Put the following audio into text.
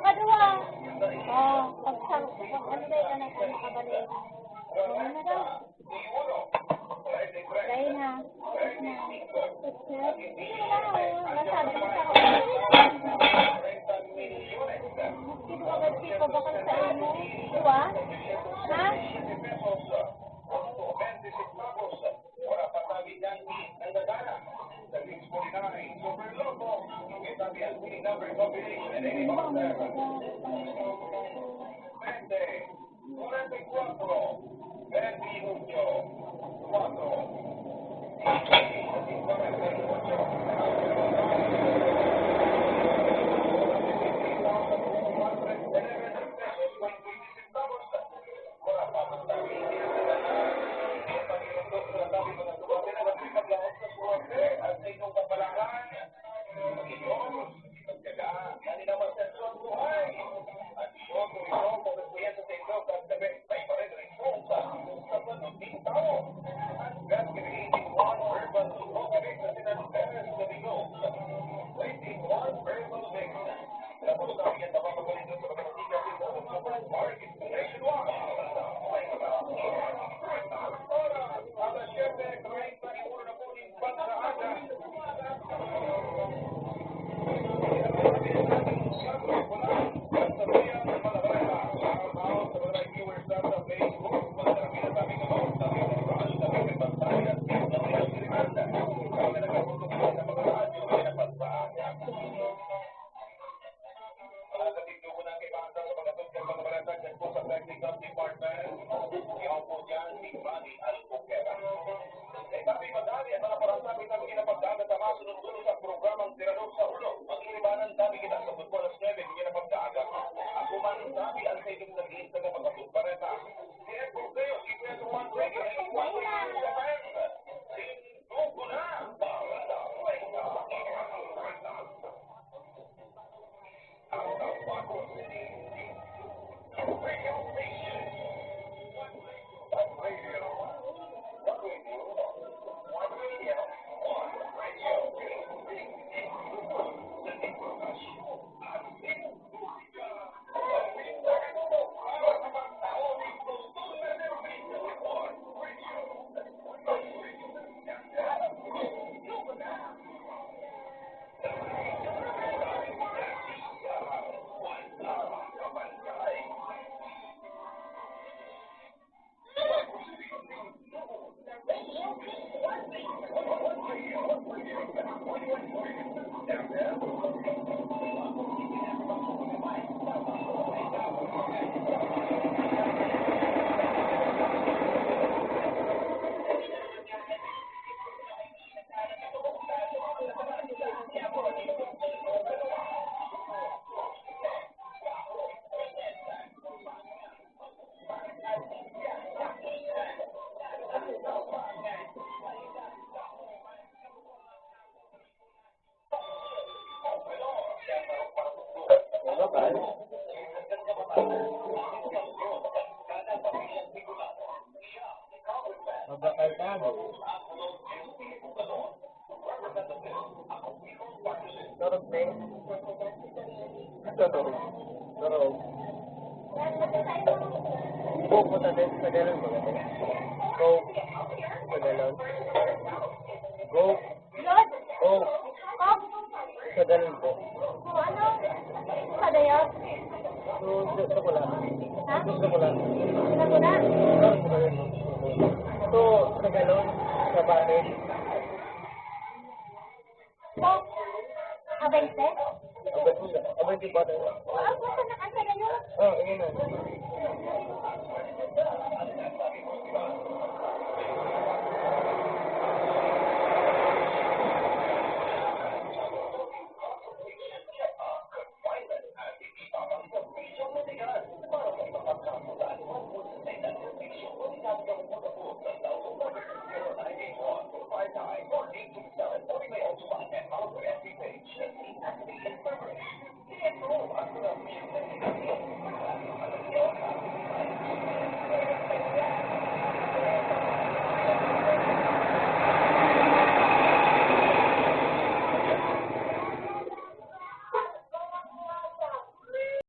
Kadua. Oh, pag ano ba yung anak ko nakabalik? Ano na daw? Dahil na. Nasabi ko sa ako. Maski ko agad si pabakal sa imo. Diba? Ha? Mabakal tayo. Torog na eh. Torog. Torog. Pupunta din sa galon ba? Go. Sa galon. Go. Go. Sa galon po. Ano? Sa dayot? Sa kula. Ha? Sa kula. Sa kuna? So, sa galon, sa batin. So, abayte? Abay di batin. Ang gusto na kasi na yun. Oh, yun na.